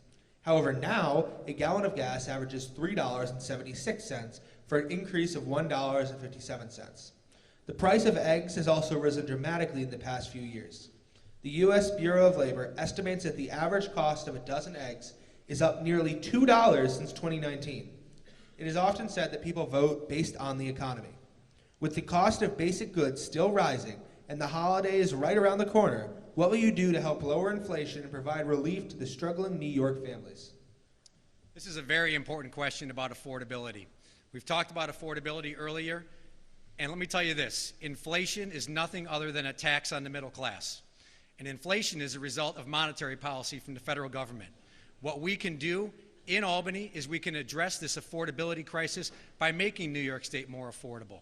However, now a gallon of gas averages $3.76 for an increase of $1.57. The price of eggs has also risen dramatically in the past few years. The U.S. Bureau of Labor estimates that the average cost of a dozen eggs is up nearly $2 since 2019. It is often said that people vote based on the economy. With the cost of basic goods still rising and the holidays right around the corner, what will you do to help lower inflation and provide relief to the struggling New York families? This is a very important question about affordability. We've talked about affordability earlier, and let me tell you this. Inflation is nothing other than a tax on the middle class. And inflation is a result of monetary policy from the federal government. What we can do in Albany is we can address this affordability crisis by making New York State more affordable.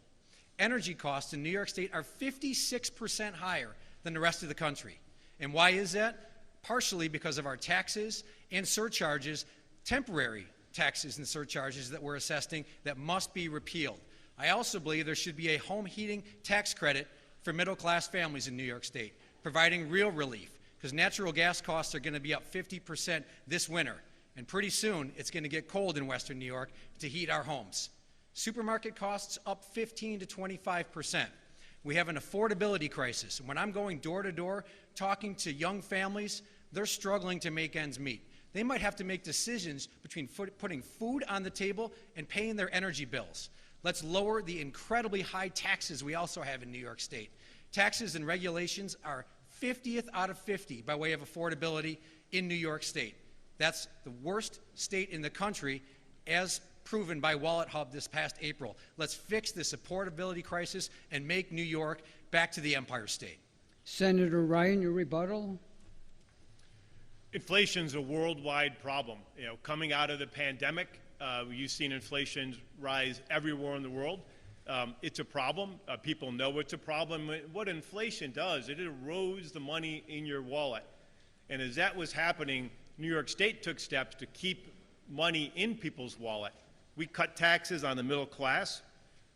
Energy costs in New York State are 56% higher than the rest of the country. And why is that? Partially because of our taxes and surcharges, temporary taxes and surcharges that we're assessing that must be repealed. I also believe there should be a home heating tax credit for middle-class families in New York State, providing real relief, because natural gas costs are going to be up 50% this winter, and pretty soon it's going to get cold in Western New York to heat our homes. Supermarket costs up 15 to 25%. We have an affordability crisis, and when I'm going door to door talking to young families, they're struggling to make ends meet. They might have to make decisions between putting food on the table and paying their energy bills. Let's lower the incredibly high taxes we also have in New York State. Taxes and regulations are 50th out of 50 by way of affordability in New York State. That's the worst state in the country, as proven by Wallet Hub this past April. Let's fix this affordability crisis and make New York back to the Empire State. Senator Ryan, your rebuttal. Inflation's a worldwide problem. Coming out of the pandemic, you've seen inflation rise everywhere in the world. It's a problem. People know it's a problem. What inflation does, it erodes the money in your wallet. And as that was happening, New York State took steps to keep money in people's wallet. We cut taxes on the middle class.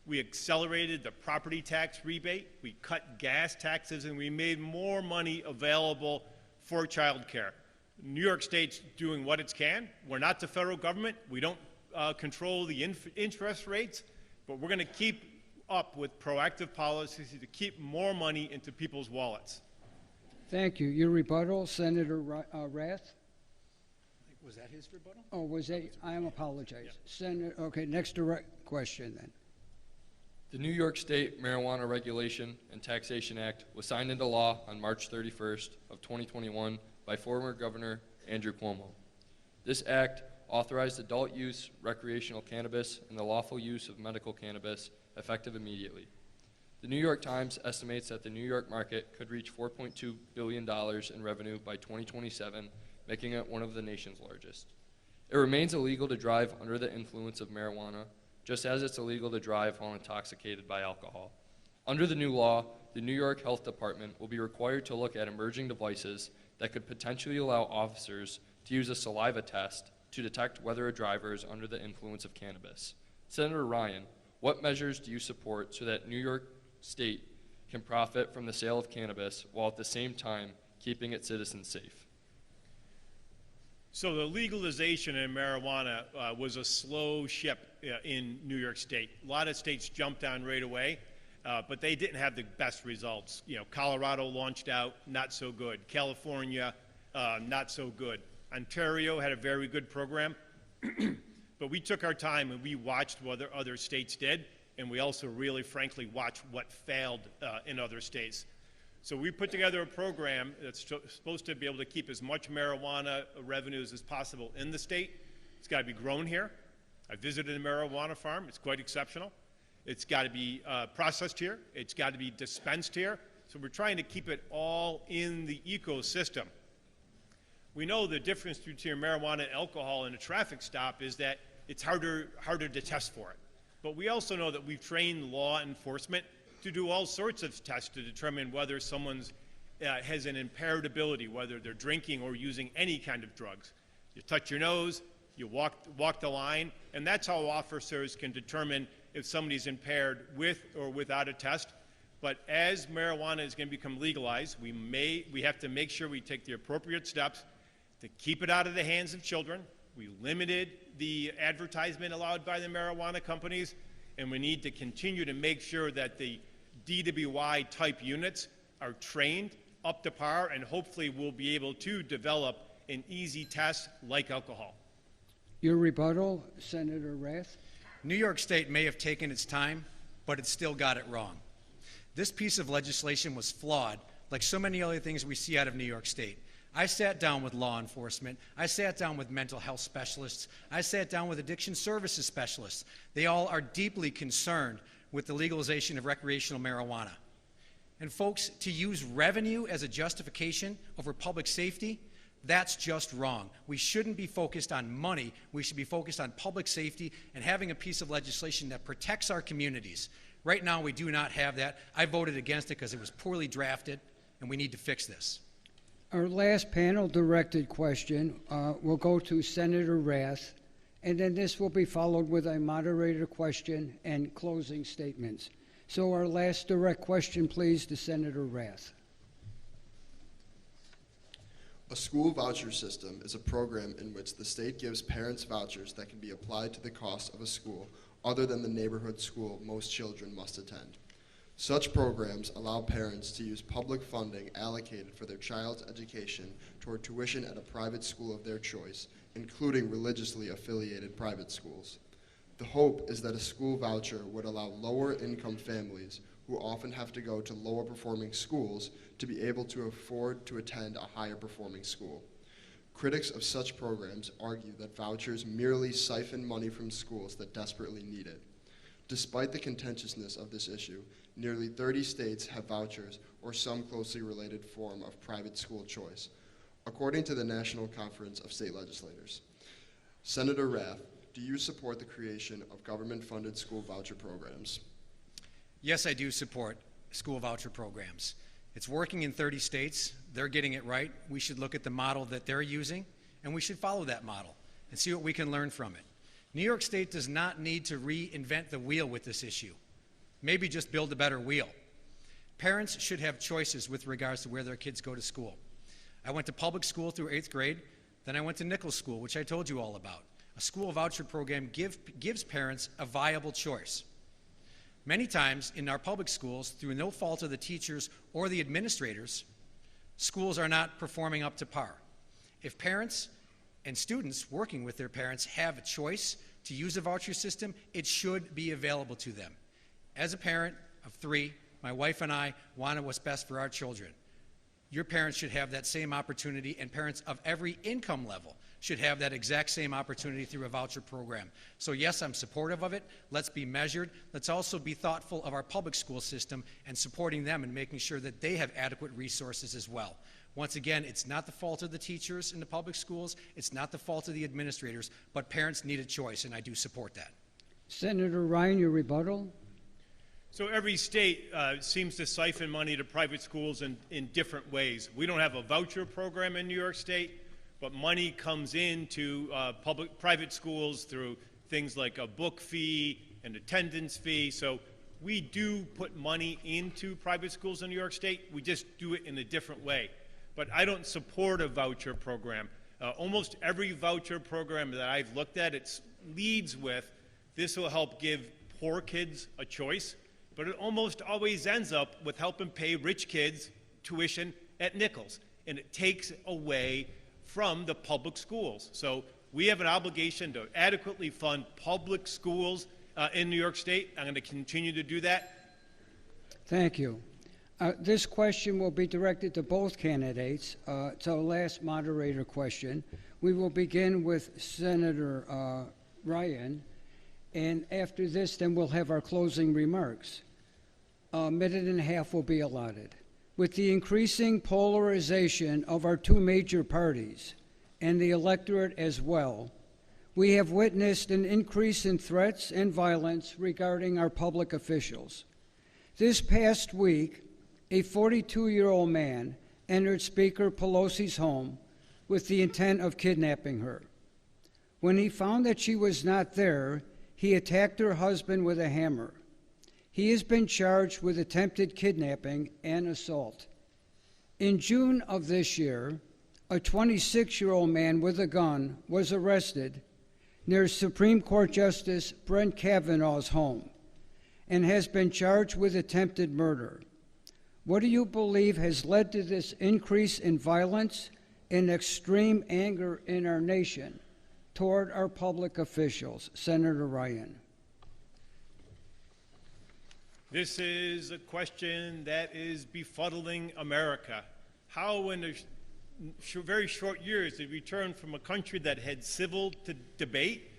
We accelerated the property tax rebate. We cut gas taxes, and we made more money available for child care. New York State's doing what it can. We're not the federal government. We don't control the interest rates, but we're going to keep up with proactive policies to keep more money into people's wallets. Thank you. Your rebuttal, Senator Rath. Was that his rebuttal? Oh, was that? I apologize. Yeah. Senator. Okay, next direct question then. The New York State Marijuana Regulation and Taxation Act was signed into law on March 31st of 2021 by former Governor Andrew Cuomo. This act authorized adult use recreational cannabis and the lawful use of medical cannabis effective immediately. The New York Times estimates that the New York market could reach $4.2 billion in revenue by 2027, making it one of the nation's largest. It remains illegal to drive under the influence of marijuana, just as it's illegal to drive while intoxicated by alcohol. Under the new law, the New York Health Department will be required to look at emerging devices that could potentially allow officers to use a saliva test to detect whether a driver is under the influence of cannabis. Senator Ryan, what measures do you support so that New York State can profit from the sale of cannabis while at the same time keeping its citizens safe? So the legalization of marijuana was a slow ship in New York State. A lot of states jumped on right away, but they didn't have the best results. Colorado launched out, not so good. California, not so good. Ontario had a very good program, but we took our time and we watched what other states did, and we also really, frankly, watched what failed in other states. So we put together a program that's supposed to be able to keep as much marijuana revenues as possible in the state. It's got to be grown here. I visited a marijuana farm. It's quite exceptional. It's got to be processed here. It's got to be dispensed here. So we're trying to keep it all in the ecosystem. We know the difference between marijuana and alcohol in a traffic stop is that it's harder to test for it. But we also know that we've trained law enforcement to do all sorts of tests to determine whether someone's has an impaired ability, whether they're drinking or using any kind of drugs. You touch your nose, you walk the line, and that's how officers can determine if somebody's impaired with or without a test. But as marijuana is going to become legalized, we have to make sure we take the appropriate steps to keep it out of the hands of children. We limited the advertisement allowed by the marijuana companies, and we need to continue to make sure that the DWI type units are trained up to par, and hopefully we'll be able to develop an easy test like alcohol. Your rebuttal, Senator Rath. New York State may have taken its time, but it still got it wrong. This piece of legislation was flawed, like so many other things we see out of New York State. I sat down with law enforcement. I sat down with mental health specialists. I sat down with addiction services specialists. They all are deeply concerned with the legalization of recreational marijuana. And folks, to use revenue as a justification over public safety, that's just wrong. We shouldn't be focused on money. We should be focused on public safety and having a piece of legislation that protects our communities. Right now, we do not have that. I voted against it because it was poorly drafted, and we need to fix this. Our last panel-directed question will go to Senator Rath, and then this will be followed with a moderator question and closing statements. So our last direct question, please, to Senator Rath. A school voucher system is a program in which the state gives parents vouchers that can be applied to the cost of a school other than the neighborhood school most children must attend. Such programs allow parents to use public funding allocated for their child's education toward tuition at a private school of their choice, including religiously affiliated private schools. The hope is that a school voucher would allow lower-income families who often have to go to lower-performing schools to be able to afford to attend a higher-performing school. Critics of such programs argue that vouchers merely siphon money from schools that desperately need it. Despite the contentiousness of this issue, nearly 30 states have vouchers or some closely related form of private school choice, according to the National Conference of State Legislators. Senator Rath, do you support the creation of government-funded school voucher programs? Yes, I do support school voucher programs. It's working in 30 states. They're getting it right. We should look at the model that they're using, and we should follow that model and see what we can learn from it. New York State does not need to reinvent the wheel with this issue. Maybe just build a better wheel. Parents should have choices with regards to where their kids go to school. I went to public school through 8th grade, then I went to Nichols School, which I told you all about. A school voucher program gives parents a viable choice. Many times in our public schools, through no fault of the teachers or the administrators, schools are not performing up to par. If parents and students working with their parents have a choice to use a voucher system, it should be available to them. As a parent of 3, my wife and I wanted what's best for our children. Your parents should have that same opportunity, and parents of every income level should have that exact same opportunity through a voucher program. So yes, I'm supportive of it. Let's be measured. Let's also be thoughtful of our public school system and supporting them and making sure that they have adequate resources as well. Once again, it's not the fault of the teachers in the public schools. It's not the fault of the administrators, but parents need a choice, and I do support that. Senator Ryan, your rebuttal. So every state seems to siphon money to private schools in different ways. We don't have a voucher program in New York State, but money comes into private schools through things like a book fee and attendance fee. So we do put money into private schools in New York State. We just do it in a different way. But I don't support a voucher program. Almost every voucher program that I've looked at, it leads with, this will help give poor kids a choice. But it almost always ends up with helping pay rich kids tuition at Nichols. And it takes away from the public schools. So we have an obligation to adequately fund public schools in New York State. I'm going to continue to do that. Thank you. This question will be directed to both candidates. It's our last moderator question. We will begin with Senator Ryan, And after this, then we'll have our closing remarks. A minute and a half will be allotted. With the increasing polarization of our two major parties and the electorate as well, we have witnessed an increase in threats and violence regarding our public officials. This past week, a 42-year-old man entered Speaker Pelosi's home with the intent of kidnapping her. When he found that she was not there, he attacked her husband with a hammer. He has been charged with attempted kidnapping and assault. In June of this year, a 26-year-old man with a gun was arrested near Supreme Court Justice Brett Kavanaugh's home and has been charged with attempted murder. What do you believe has led to this increase in violence and extreme anger in our nation toward our public officials? Senator Ryan. This is a question that is befuddling America. How in very short years did we turn from a country that had civil debate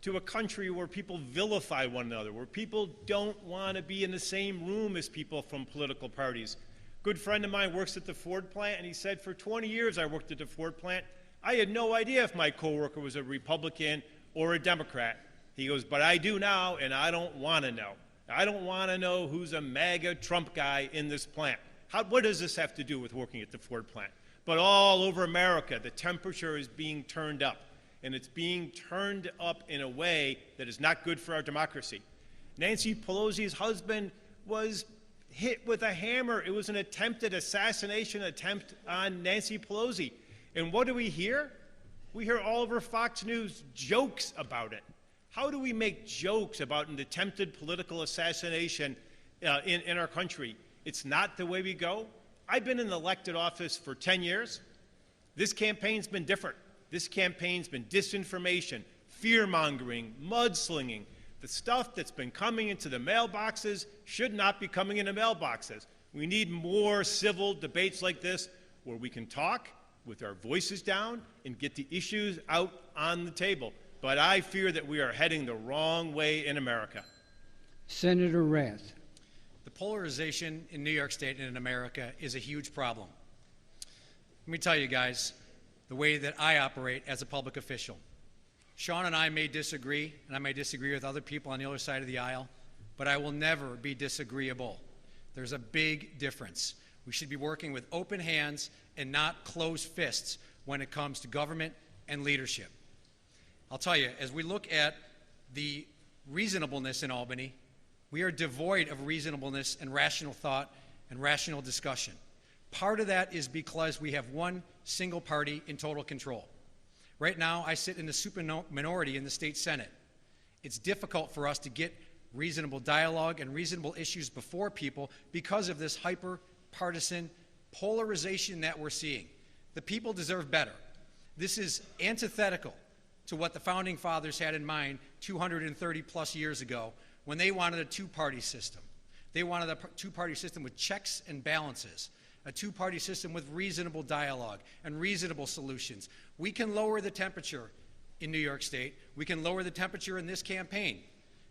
to a country where people vilify one another, where people don't want to be in the same room as people from political parties? A good friend of mine works at the Ford plant, and he said, for 20 years I worked at the Ford plant. I had no idea if my coworker was a Republican or a Democrat. He goes, but I do now, and I don't want to know. I don't want to know who's a MAGA Trump guy in this plant. What does this have to do with working at the Ford plant? But all over America, the temperature is being turned up, and it's being turned up in a way that is not good for our democracy. Nancy Pelosi's husband was hit with a hammer. It was an attempted assassination attempt on Nancy Pelosi. And what do we hear? We hear all over Fox News jokes about it. How do we make jokes about an attempted political assassination in our country? It's not the way we go. I've been in elected office for 10 years. This campaign's been different. This campaign's been disinformation, fear-mongering, mudslinging. The stuff that's been coming into the mailboxes should not be coming into mailboxes. We need more civil debates like this where we can talk with our voices down and get the issues out on the table. But I fear that we are heading the wrong way in America. Senator Rath. The polarization in New York State and in America is a huge problem. Let me tell you guys the way that I operate as a public official. Sean and I may disagree, and I may disagree with other people on the other side of the aisle, but I will never be disagreeable. There's a big difference. We should be working with open hands and not closed fists when it comes to government and leadership. I'll tell you, as we look at the reasonableness in Albany, we are devoid of reasonableness and rational thought and rational discussion. Part of that is because we have one single party in total control. Right now, I sit in the super minority in the state Senate. It's difficult for us to get reasonable dialogue and reasonable issues before people because of this hyper-partisan polarization that we're seeing. The people deserve better. This is antithetical to what the Founding Fathers had in mind 230 plus years ago when they wanted a two-party system. They wanted a two-party system with checks and balances, a two-party system with reasonable dialogue and reasonable solutions. We can lower the temperature in New York State. We can lower the temperature in this campaign.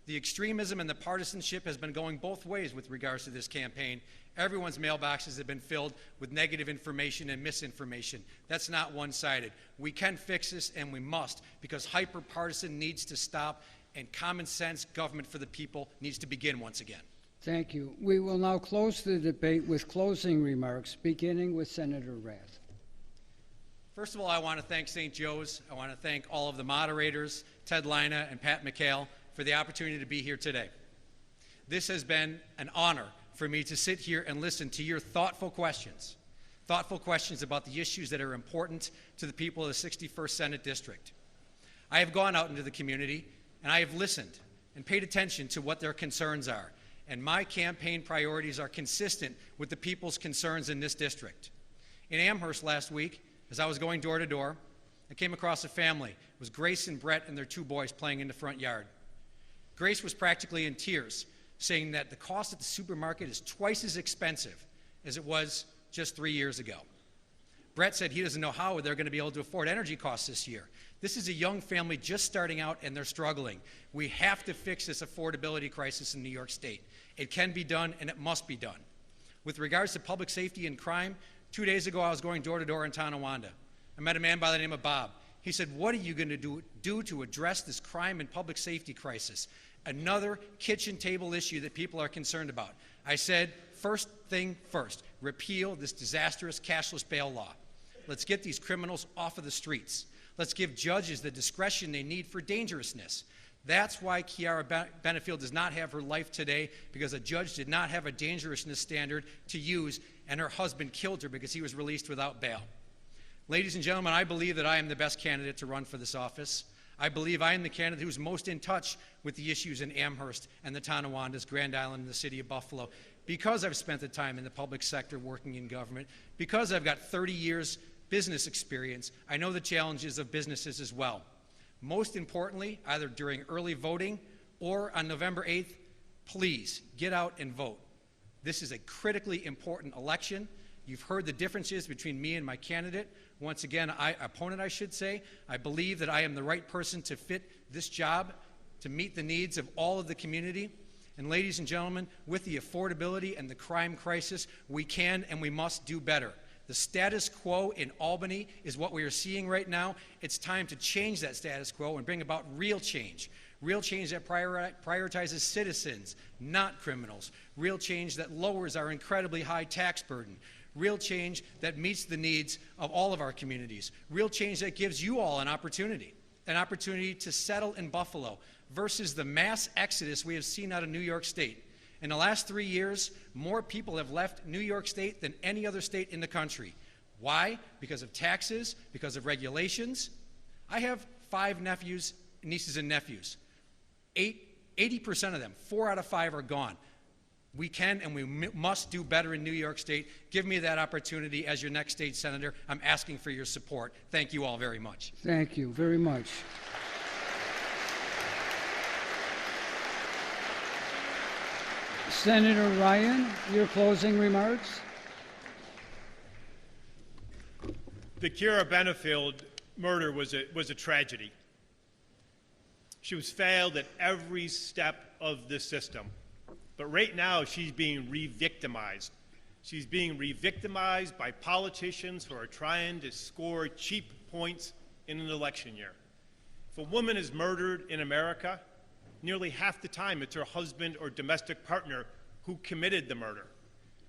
The extremism and the partisanship has been going both ways with regards to this campaign. Everyone's mailboxes have been filled with negative information and misinformation. That's not one-sided. We can fix this, and we must, because hyper-partisan needs to stop, and common sense government for the people needs to begin once again. Thank you. We will now close the debate with closing remarks, beginning with Senator Rath. First of all, I want to thank St. Joe's. I want to thank all of the moderators, Ted Lina and Pat McHale, for the opportunity to be here today. This has been an honor for me to sit here and listen to your thoughtful questions about the issues that are important to the people of the 61st Senate District. I have gone out into the community, and I have listened and paid attention to what their concerns are. And my campaign priorities are consistent with the people's concerns in this district. In Amherst last week, as I was going door to door, I came across a family. It was Grace and Brett and their two boys playing in the front yard. Grace was practically in tears, saying that the cost at the supermarket is twice as expensive as it was just 3 years ago. Brett said he doesn't know how they're going to be able to afford energy costs this year. This is a young family just starting out, and they're struggling. We have to fix this affordability crisis in New York State. It can be done, and it must be done. With regards to public safety and crime, 2 days ago I was going door to door in Tonawanda. I met a man by the name of Bob. He said, "What are you going to do to address this crime and public safety crisis?" Another kitchen table issue that people are concerned about. I said, first thing first, repeal this disastrous cashless bail law. Let's get these criminals off of the streets. Let's give judges the discretion they need for dangerousness. That's why Kiara Benefield does not have her life today, because a judge did not have a dangerousness standard to use, and her husband killed her because he was released without bail. Ladies and gentlemen, I believe that I am the best candidate to run for this office. I believe I am the candidate who's most in touch with the issues in Amherst and the Tonawandas, Grand Island, and the city of Buffalo, because I've spent the time in the public sector working in government, because I've got 30 years business experience. I know the challenges of businesses as well. Most importantly, either during early voting or on November 8th, please get out and vote. This is a critically important election. You've heard the differences between me and my candidate. Once again, opponent, I should say. I believe that I am the right person to fit this job to meet the needs of all of the community. And ladies and gentlemen, with the affordability and the crime crisis, we can and we must do better. The status quo in Albany is what we are seeing right now. It's time to change that status quo and bring about real change that prioritizes citizens, not criminals, real change that lowers our incredibly high tax burden, real change that meets the needs of all of our communities, real change that gives you all an opportunity to settle in Buffalo versus the mass exodus we have seen out of New York State. In the last 3 years, more people have left New York State than any other state in the country. Why? Because of taxes, because of regulations. I have 5 nephews, nieces and nephews. 80% of them, 4 out of 5 are gone. We can and we must do better in New York State. Give me that opportunity as your next state senator. I'm asking for your support. Thank you all very much. Thank you very much. Senator Ryan, your closing remarks. The Kiara Benefield murder was a tragedy. She was failed at every step of the system. But right now, she's being re-victimized. She's being re-victimized by politicians who are trying to score cheap points in an election year. If a woman is murdered in America, nearly half the time it's her husband or domestic partner who committed the murder.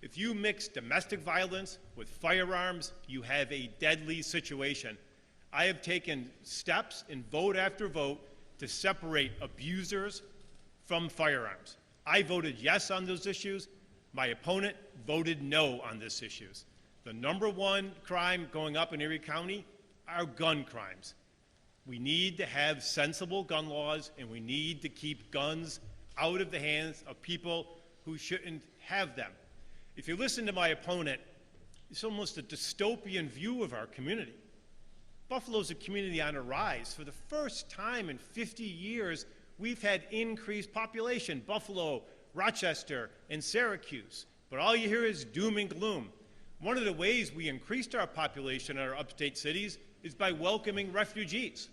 If you mix domestic violence with firearms, you have a deadly situation. I have taken steps in vote after vote to separate abusers from firearms. I voted yes on those issues. My opponent voted no on these issues. The #1 crime going up in Erie County are gun crimes. We need to have sensible gun laws, and we need to keep guns out of the hands of people who shouldn't have them. If you listen to my opponent, it's almost a dystopian view of our community. Buffalo's a community on a rise. For the first time in 50 years, we've had increased population, Buffalo, Rochester, and Syracuse. But all you hear is doom and gloom. One of the ways we increased our population in our upstate cities is by welcoming refugees.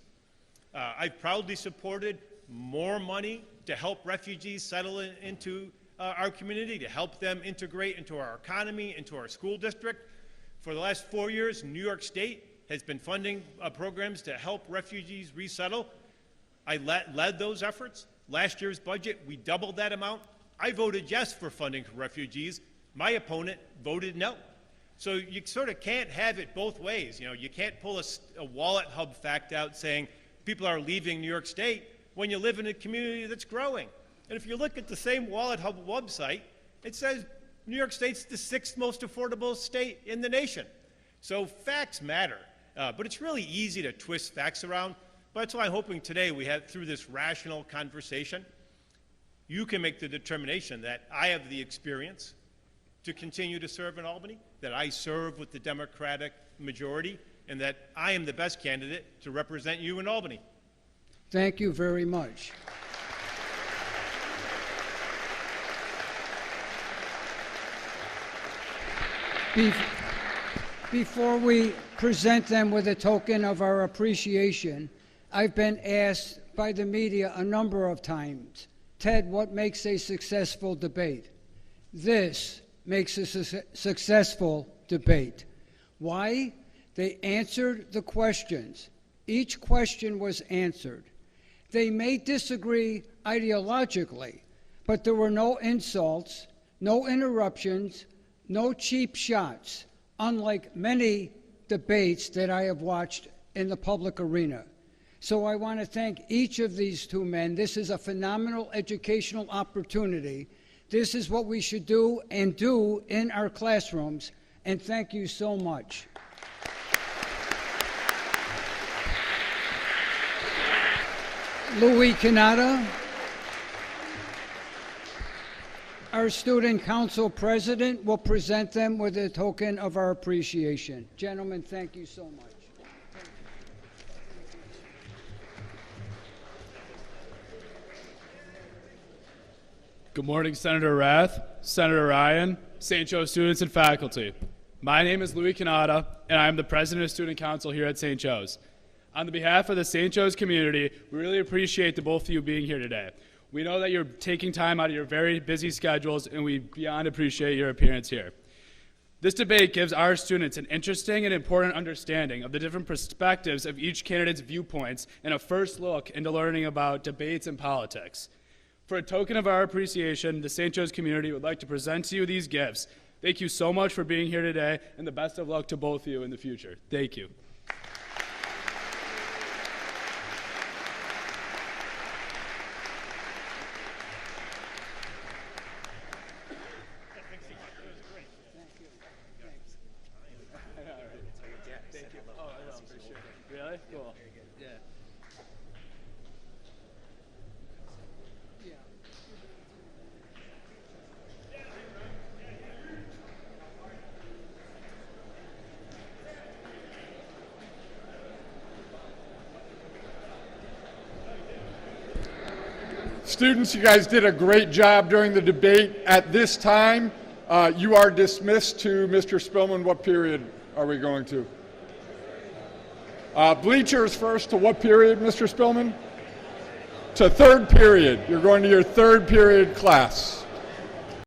I've proudly supported more money to help refugees settle into our community, to help them integrate into our economy, into our school district. For the last 4 years, New York State has been funding programs to help refugees resettle. I led those efforts. Last year's budget, we doubled that amount. I voted yes for funding for refugees. My opponent voted no. So you sort of can't have it both ways. You know, you can't pull a wallet hub fact out saying people are leaving New York State when you live in a community that's growing. And if you look at the same Wallet Hub website, it says New York State's the 6th most affordable state in the nation. So facts matter, but it's really easy to twist facts around. But that's why I'm hoping today we have, through this rational conversation, you can make the determination that I have the experience to continue to serve in Albany, that I serve with the Democratic majority, and that I am the best candidate to represent you in Albany. Thank you very much. Before we present them with a token of our appreciation, I've been asked by the media a number of times, Ted, what makes a successful debate? This makes a successful debate. Why? They answered the questions. Each question was answered. They may disagree ideologically, but there were no insults, no interruptions, no cheap shots, unlike many debates that I have watched in the public arena. So I want to thank each of these two men. This is a phenomenal educational opportunity. This is what we should do and do in our classrooms, and thank you so much. Louis Canada, our student council president, will present them with a token of our appreciation. Gentlemen, thank you so much. Good morning, Senator Rath, Senator Ryan, St. Joe students and faculty. My name is Louis Canada, and I am the president of Student Council here at St. Joe's. On the behalf of the St. Joe's community, we really appreciate the both of you being here today. We know that you're taking time out of your very busy schedules, and we beyond appreciate your appearance here. This debate gives our students an interesting and important understanding of the different perspectives of each candidate's viewpoints and a first look into learning about debates and politics. For a token of our appreciation, the St. Joe's community would like to present to you these gifts. Thank you so much for being here today, and the best of luck to both of you in the future. Thank you. Really? Cool. Yeah. Students, you guys did a great job during the debate. At this time, you are dismissed to Mr. Spillman. What period are we going to? Bleachers first. To what period, Mr. Spillman? To third period. You're going to your third period class.